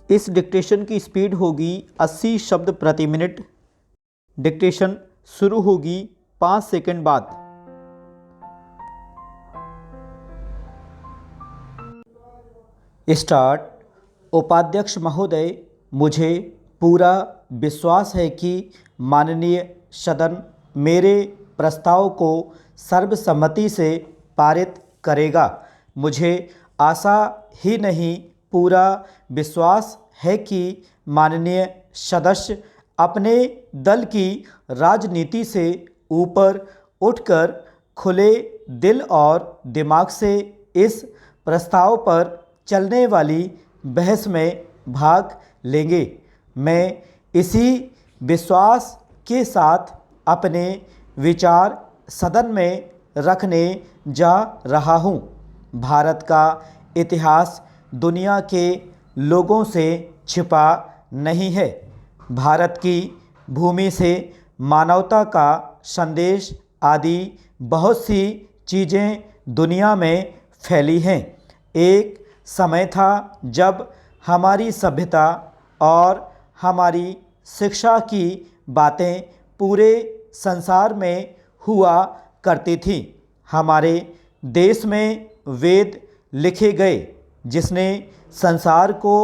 इस डिक्टेशन की स्पीड होगी 80 शब्द प्रति मिनट। डिक्टेशन शुरू होगी 5 सेकंड बाद। स्टार्ट। उपाध्यक्ष महोदय, मुझे पूरा विश्वास है कि माननीय सदन मेरे प्रस्ताव को सर्वसम्मति से पारित करेगा। मुझे आशा ही नहीं, पूरा विश्वास है कि माननीय सदस्य अपने दल की राजनीति से ऊपर उठकर खुले दिल और दिमाग से इस प्रस्ताव पर चलने वाली बहस में भाग लेंगे। मैं इसी विश्वास के साथ अपने विचार सदन में रखने जा रहा हूं। भारत का इतिहास दुनिया के लोगों से छिपा नहीं है। भारत की भूमि से मानवता का संदेश आदि बहुत सी चीज़ें दुनिया में फैली हैं। एक समय था जब हमारी सभ्यता और हमारी शिक्षा की बातें पूरे संसार में हुआ करती थी। हमारे देश में वेद लिखे गए जिसने संसार को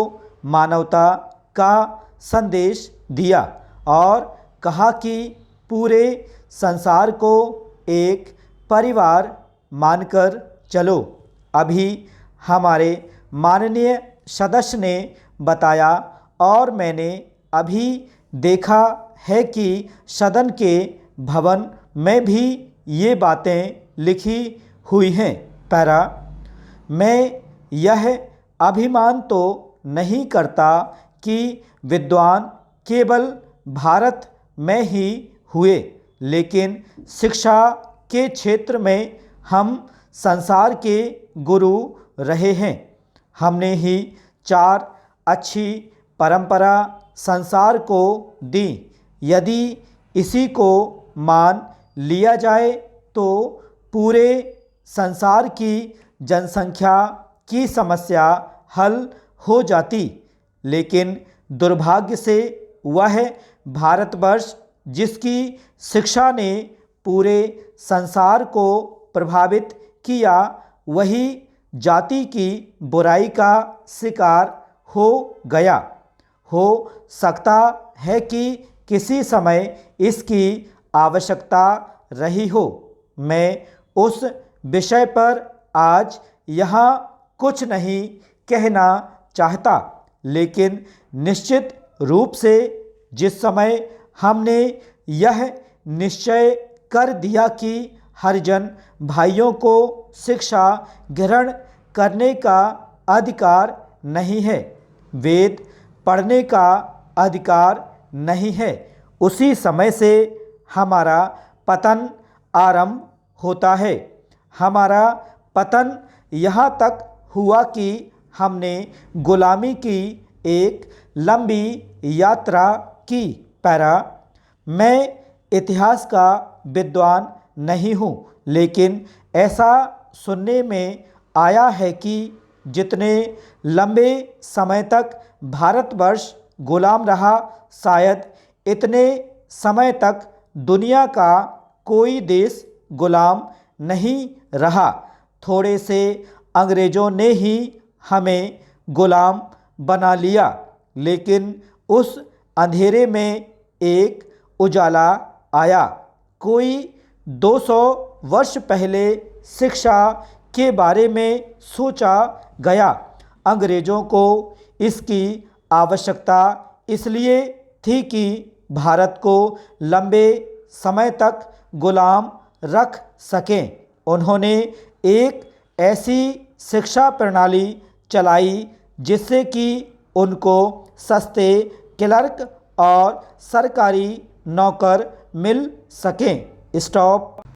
मानवता का संदेश दिया और कहा कि पूरे संसार को एक परिवार मानकर चलो। अभी हमारे माननीय सदस्य ने बताया और मैंने अभी देखा है कि सदन के भवन में भी ये बातें लिखी हुई हैं। पैरा। मैं यह अभिमान तो नहीं करता कि विद्वान केवल भारत में ही हुए, लेकिन शिक्षा के क्षेत्र में हम संसार के गुरु रहे हैं। हमने ही 4 अच्छी परंपरा संसार को दी। यदि इसी को मान लिया जाए तो पूरे संसार की जनसंख्या की समस्या हल हो जाती। लेकिन दुर्भाग्य से वह भारतवर्ष जिसकी शिक्षा ने पूरे संसार को प्रभावित किया, वही जाति की बुराई का शिकार हो गया। हो सकता है कि किसी समय इसकी आवश्यकता रही हो। मैं उस विषय पर आज यहाँ कुछ नहीं कहना चाहता, लेकिन निश्चित रूप से जिस समय हमने यह निश्चय कर दिया कि हरिजन भाइयों को शिक्षा ग्रहण करने का अधिकार नहीं है, वेद पढ़ने का अधिकार नहीं है, उसी समय से हमारा पतन आरंभ होता है। हमारा पतन यहाँ तक हुआ कि हमने गुलामी की एक लंबी यात्रा की। पैरा। मैं इतिहास का विद्वान नहीं हूँ, लेकिन ऐसा सुनने में आया है कि जितने लंबे समय तक भारतवर्ष गुलाम रहा, शायद इतने समय तक दुनिया का कोई देश गुलाम नहीं रहा। थोड़े से अंग्रेज़ों ने ही हमें गुलाम बना लिया, लेकिन उस अंधेरे में एक उजाला आया। कोई 200 वर्ष पहले शिक्षा के बारे में सोचा गया। अंग्रेज़ों को इसकी आवश्यकता इसलिए थी कि भारत को लंबे समय तक गुलाम रख सकें। उन्होंने एक ऐसी शिक्षा प्रणाली चलाई जिससे कि उनको सस्ते क्लर्क और सरकारी नौकर मिल सकें। स्टॉप।